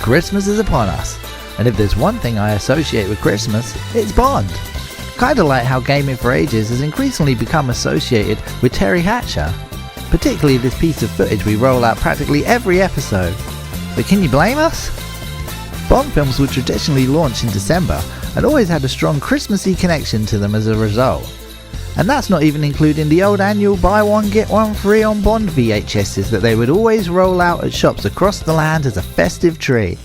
Christmas is upon us, and if there's one thing I associate with Christmas, it's Bond. Kinda like how gaming for ages has increasingly become associated with Teri Hatcher, particularly this piece of footage we roll out practically every episode. But can you blame us? Bond films would traditionally launch in December and always had a strong Christmassy connection to them as a result. And that's not even including the old annual buy one get one free on Bond VHSs that they would always roll out at shops across the land as a festive treat.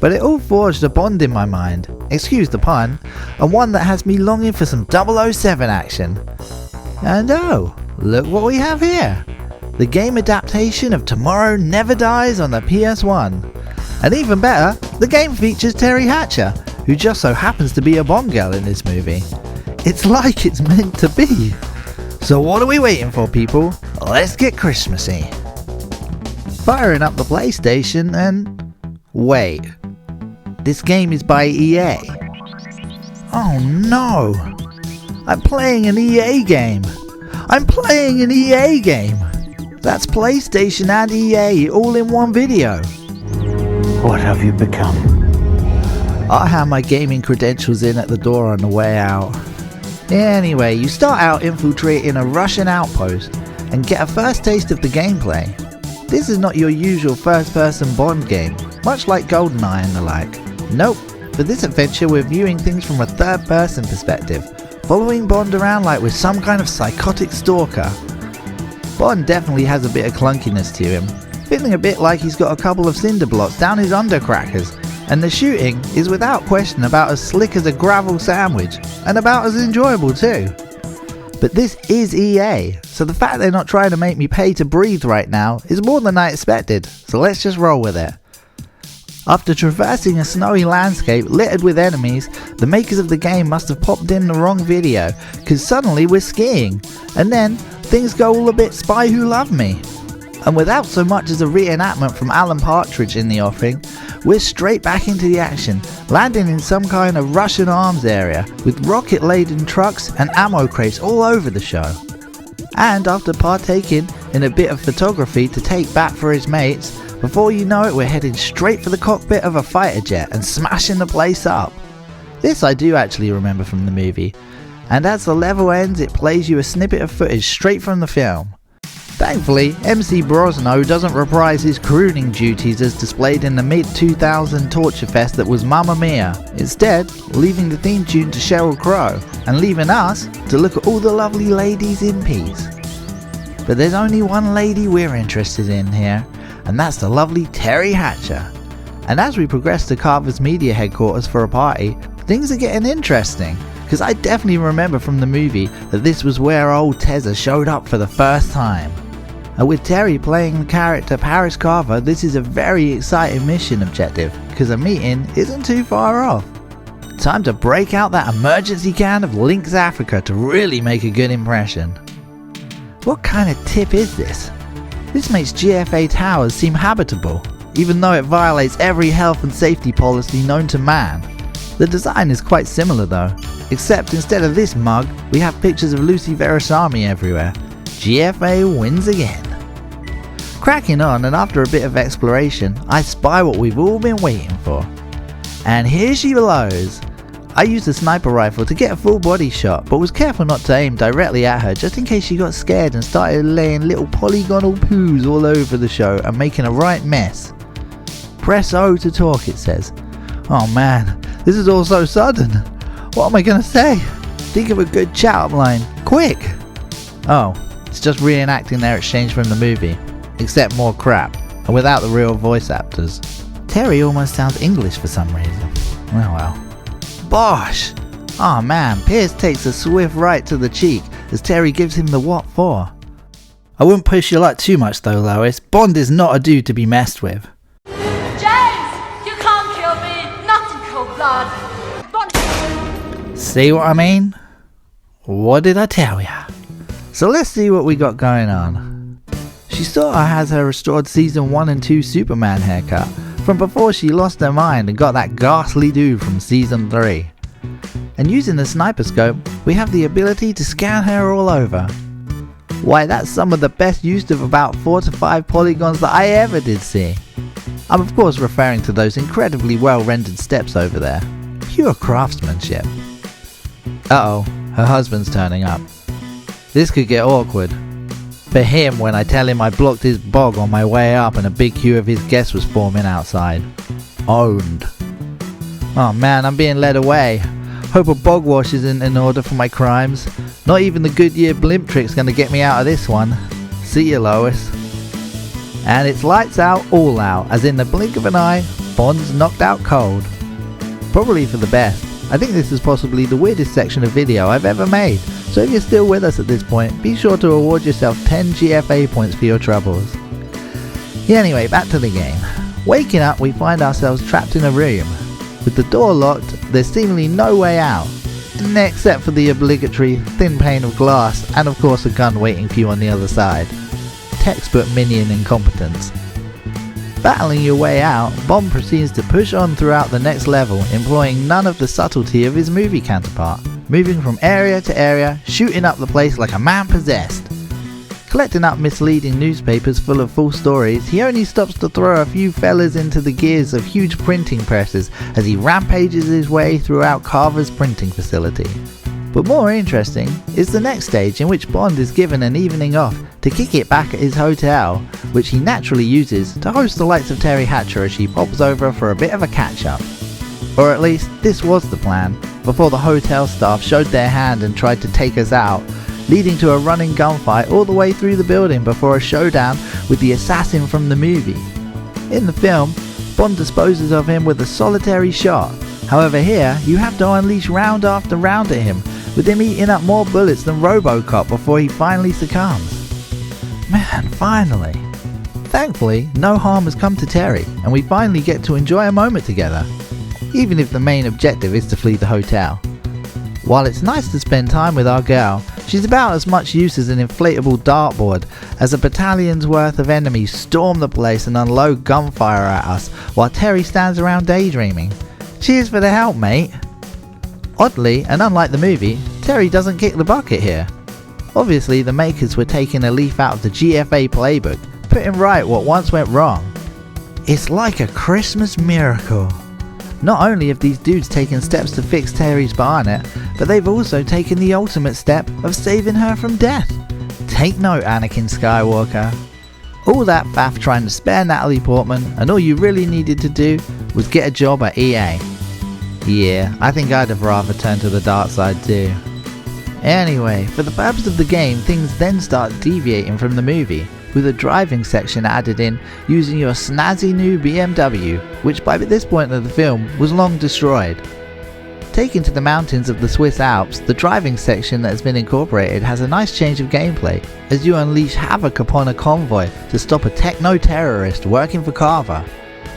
But it all forged a bond in my mind, excuse the pun, and one that has me longing for some 007 action. And oh, look what we have here. The game adaptation of Tomorrow Never Dies on the PS1. And even better, the game features Teri Hatcher, who just so happens to be a Bond girl in this movie. It's like it's meant to be. So what are we waiting for, people? Let's get Christmassy. Firing up the PlayStation and... wait. This game is by EA. Oh no! I'm playing an EA game! That's PlayStation and EA all in one video. What have you become? I have my gaming credentials in at the door on the way out. Anyway, you start out infiltrating a Russian outpost and get a first taste of the gameplay. This is not your usual first-person Bond game, much like GoldenEye and the like. Nope, for this adventure we're viewing things from a third-person perspective, following Bond around like we're some kind of psychotic stalker. Bond definitely has a bit of clunkiness to him, feeling a bit like he's got a couple of cinder blocks down his undercrackers, and the shooting is without question about as slick as a gravel sandwich, and about as enjoyable too. But this is EA, so the fact they're not trying to make me pay to breathe right now is more than I expected, so let's just roll with it. After traversing a snowy landscape littered with enemies, the makers of the game must have popped in the wrong video, cause suddenly we're skiing, and then things go all a bit Spy Who Loved Me. And without so much as a reenactment from Alan Partridge in the offing, we're straight back into the action, landing in some kind of Russian arms area with rocket-laden trucks and ammo crates all over the show. And after partaking in a bit of photography to take back for his mates, before you know it we're heading straight for the cockpit of a fighter jet and smashing the place up. This I do actually remember from the movie, and as the level ends it plays you a snippet of footage straight from the film. Thankfully, MC Brosno doesn't reprise his crooning duties as displayed in the mid-2000 torture fest that was Mamma Mia, instead leaving the theme tune to Sheryl Crow, and leaving us to look at all the lovely ladies in peace. But there's only one lady we're interested in here, and that's the lovely Teri Hatcher. And as we progress to Carver's media headquarters for a party, things are getting interesting, because I definitely remember from the movie that this was where old Tezza showed up for the first time. And with Teri playing the character Paris Carver, this is a very exciting mission objective, because a meeting isn't too far off. Time to break out that emergency can of Lynx Africa to really make a good impression. What kind of tip is this? This makes GFA Towers seem habitable, even though it violates every health and safety policy known to man. The design is quite similar though, except instead of this mug, we have pictures of Lucy Verasamy everywhere. GFA wins again. Cracking on, and after a bit of exploration, I spy what we've all been waiting for. And here she blows. I used a sniper rifle to get a full body shot, but was careful not to aim directly at her just in case she got scared and started laying little polygonal poos all over the show and making a right mess. Press O to talk, it says. Oh man, this is all so sudden. What am I gonna say? Think of a good chat-up line, quick! Oh, it's just reenacting their exchange from the movie, except more crap, and without the real voice actors. Teri almost sounds English for some reason. Oh well. Bosh! Oh man, Pierce takes a swift right to the cheek as Teri gives him the what for. I wouldn't push your luck too much though, Lois. Bond is not a dude to be messed with. James! You can't kill me! Not in cold blood! Bond! See what I mean? What did I tell ya? So let's see what we got going on. She sort of has her restored season 1 and 2 Superman haircut from before she lost her mind and got that ghastly dude from season 3. And using the sniper scope, we have the ability to scan her all over. Why, that's some of the best use of about 4 to 5 polygons that I ever did see. I'm of course referring to those incredibly well rendered steps over there. Pure craftsmanship. Uh-oh, her husband's turning up. This could get awkward. For him when I tell him I blocked his bog on my way up and a big queue of his guests was forming outside. Owned. Oh man, I'm being led away. Hope a bog wash isn't in order for my crimes. Not even the Goodyear blimp trick's gonna get me out of this one. See ya, Lois. And it's lights out, all out, as in the blink of an eye, Bond's knocked out cold. Probably for the best. I think this is possibly the weirdest section of video I've ever made, so if you're still with us at this point, be sure to award yourself 10 GFA points for your troubles. Yeah, anyway, back to the game. Waking up, we find ourselves trapped in a room. With the door locked, there's seemingly no way out, except for the obligatory thin pane of glass and of course a gun waiting for you on the other side. Textbook minion incompetence. Battling your way out, Bond proceeds to push on throughout the next level, employing none of the subtlety of his movie counterpart, moving from area to area, shooting up the place like a man possessed. Collecting up misleading newspapers full of false stories, he only stops to throw a few fellas into the gears of huge printing presses as he rampages his way throughout Carver's printing facility. But more interesting is the next stage, in which Bond is given an evening off to kick it back at his hotel, which he naturally uses to host the likes of Teri Hatcher as she pops over for a bit of a catch-up. Or at least this was the plan, before the hotel staff showed their hand and tried to take us out, leading to a running gunfight all the way through the building before a showdown with the assassin from the movie. In the film, Bond disposes of him with a solitary shot. However here, you have to unleash round after round at him, with him eating up more bullets than RoboCop before he finally succumbs. Man, finally. Thankfully, no harm has come to Teri, and we finally get to enjoy a moment together, even if the main objective is to flee the hotel. While it's nice to spend time with our girl, she's about as much use as an inflatable dartboard, as a battalion's worth of enemies storm the place and unload gunfire at us, while Teri stands around daydreaming. Cheers for the help, mate. Oddly, and unlike the movie, Teri doesn't kick the bucket here. Obviously, the makers were taking a leaf out of the GFA playbook, putting right what once went wrong. It's like a Christmas miracle. Not only have these dudes taken steps to fix Teri's bayonet, but they've also taken the ultimate step of saving her from death. Take note, Anakin Skywalker. All that faff trying to spare Natalie Portman, and all you really needed to do was get a job at EA. Yeah, I think I'd have rather turned to the dark side too. Anyway, for the purpose of the game, things then start deviating from the movie, with a driving section added in using your snazzy new BMW, which by this point of the film was long destroyed. Taken to the mountains of the Swiss Alps, the driving section that has been incorporated has a nice change of gameplay, as you unleash havoc upon a convoy to stop a techno-terrorist working for Carver.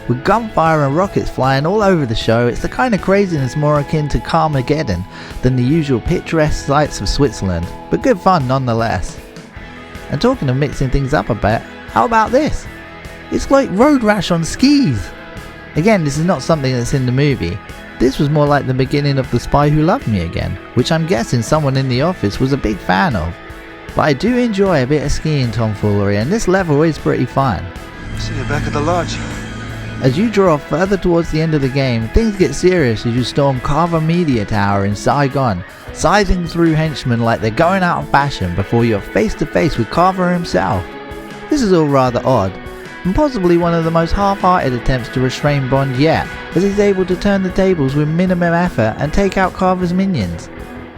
With gunfire and rockets flying all over the show, it's the kind of craziness more akin to Carmageddon than the usual picturesque sights of Switzerland, but good fun nonetheless. And talking of mixing things up a bit, how about this? It's like Road Rash on skis! Again, this is not something that's in the movie. This was more like the beginning of The Spy Who Loved Me Again, which I'm guessing someone in the office was a big fan of. But I do enjoy a bit of skiing tomfoolery, and this level is pretty fun. See you back at the lodge. As you draw further towards the end of the game, things get serious as you storm Carver Media Tower in Saigon, scything through henchmen like they're going out of fashion before you're face to face with Carver himself. This is all rather odd, and possibly one of the most half-hearted attempts to restrain Bond yet, as he's able to turn the tables with minimum effort and take out Carver's minions.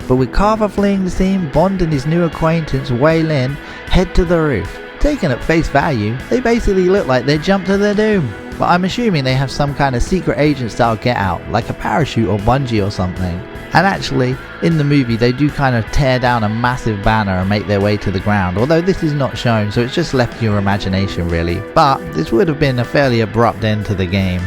But with Carver fleeing the scene, Bond and his new acquaintance Wei Lin head to the roof. Taken at face value, they basically look like they jumped to their doom. But I'm assuming they have some kind of secret agent style get out, like a parachute or bungee or something. And actually, in the movie they do kind of tear down a massive banner and make their way to the ground, although this is not shown, so it's just left to your imagination really. But this would have been a fairly abrupt end to the game.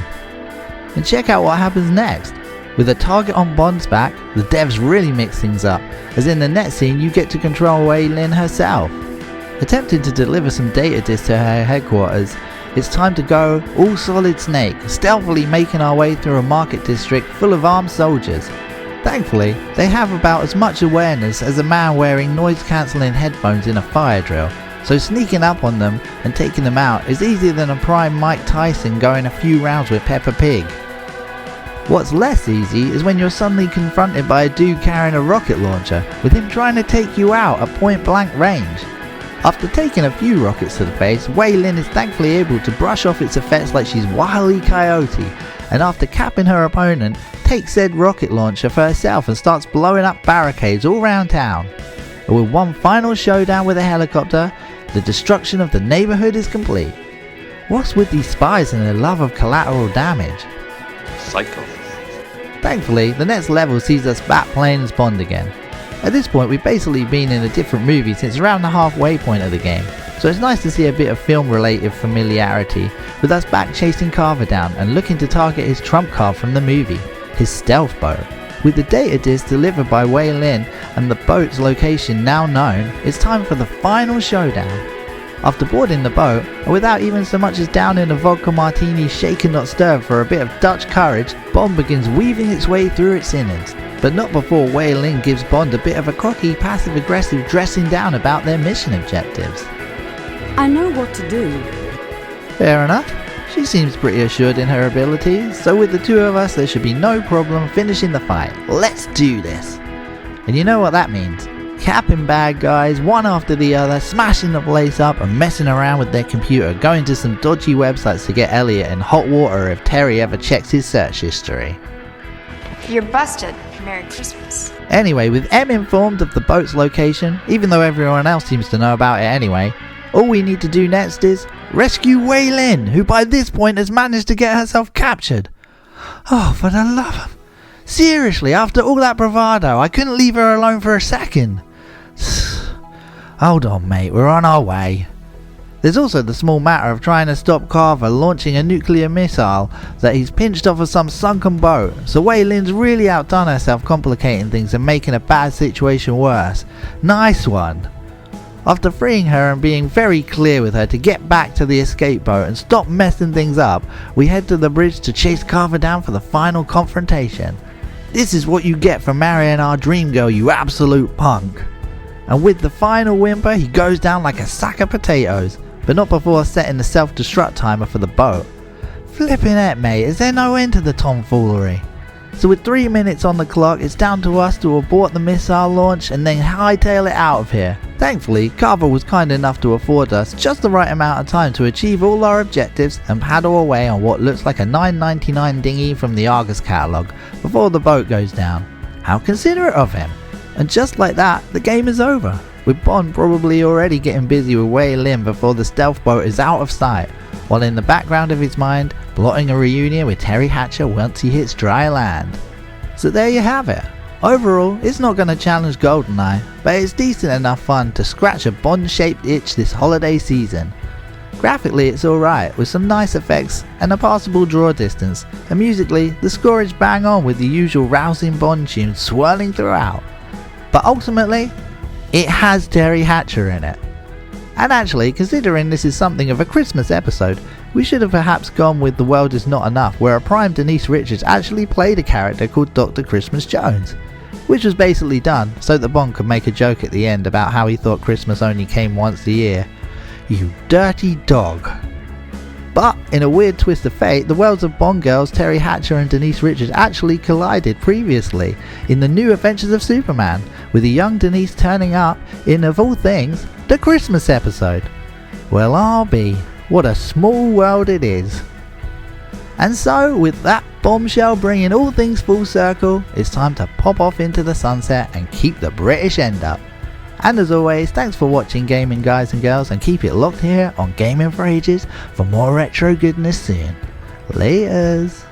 And check out what happens next. With a target on Bond's back, the devs really mix things up, as in the next scene you get to control Wei Lin herself. Attempting to deliver some data disks to her headquarters, it's time to go all solid snake, stealthily making our way through a market district full of armed soldiers. Thankfully, they have about as much awareness as a man wearing noise cancelling headphones in a fire drill, so sneaking up on them and taking them out is easier than a prime Mike Tyson going a few rounds with Peppa Pig. What's less easy is when you're suddenly confronted by a dude carrying a rocket launcher, with him trying to take you out at point blank range. After taking a few rockets to the face, Wei Lin is thankfully able to brush off its effects like she's Wile E. Coyote, and after capping her opponent, takes said rocket launcher for herself and starts blowing up barricades all around town. And with one final showdown with a helicopter, the destruction of the neighbourhood is complete. What's with these spies and their love of collateral damage? Psycho. Thankfully, the next level sees us back playing as Bond again. At this point, we've basically been in a different movie since around the halfway point of the game, so it's nice to see a bit of film related familiarity, with us back chasing Carver down and looking to target his trump card from the movie, his stealth boat. With the data disc delivered by Wei Lin and the boat's location now known, it's time for the final showdown. After boarding the boat, and without even so much as downing a vodka martini shaken not stirred for a bit of Dutch courage, Bond begins weaving its way through its innards. But not before Wei Lin gives Bond a bit of a cocky, passive-aggressive dressing down about their mission objectives. I know what to do. Fair enough. She seems pretty assured in her abilities, so with the two of us there should be no problem finishing the fight. Let's do this! And you know what that means. Capping bad guys one after the other, smashing the place up and messing around with their computer, going to some dodgy websites to get Elliot in hot water if Terry ever checks his search history. You're busted. Merry Christmas. Anyway, with M informed of the boat's location, even though everyone else seems to know about it anyway, all we need to do next is rescue Wei Lin, who by this point has managed to get herself captured. Oh, for the love of... Seriously, after all that bravado, I couldn't leave her alone for a second. Hold on, mate, we're on our way. There's also the small matter of trying to stop Carver launching a nuclear missile that he's pinched off of some sunken boat, so Wei Lin's really outdone herself complicating things and making a bad situation worse. Nice one. After freeing her and being very clear with her to get back to the escape boat and stop messing things up, we head to the bridge to chase Carver down for the final confrontation. This is what you get for marrying our dream girl, you absolute punk. And with the final whimper, he goes down like a sack of potatoes, but not before setting the self-destruct timer for the boat. Flipping it, mate, is there no end to the tomfoolery? So with 3 minutes on the clock, it's down to us to abort the missile launch and then hightail it out of here. Thankfully, Carver was kind enough to afford us just the right amount of time to achieve all our objectives and paddle away on what looks like a $9.99 dinghy from the Argus catalogue before the boat goes down. How considerate of him! And just like that, the game is over, with Bond probably already getting busy with Wei Lin before the stealth boat is out of sight, while in the background of his mind, plotting a reunion with Teri Hatcher once he hits dry land. So there you have it. Overall, it's not going to challenge GoldenEye, but it's decent enough fun to scratch a Bond-shaped itch this holiday season. Graphically it's alright, with some nice effects and a passable draw distance, and musically the score is bang on with the usual rousing Bond tunes swirling throughout. But ultimately, it has Teri Hatcher in it. And actually, considering this is something of a Christmas episode, we should have perhaps gone with The World Is Not Enough, where a prime Denise Richards actually played a character called Dr. Christmas Jones, which was basically done so that Bond could make a joke at the end about how he thought Christmas only came once a year. You dirty dog. But in a weird twist of fate, the worlds of Bond girls Teri Hatcher and Denise Richards actually collided previously in the New Adventures of Superman, with a young Denise turning up in, of all things, the Christmas episode. Well, I'll be. What a small world it is. And so, with that bombshell bringing all things full circle, it's time to pop off into the sunset and keep the British end up. And as always, thanks for watching gaming guys and girls, and keep it locked here on Gaming for Ages for more retro goodness soon. Laters.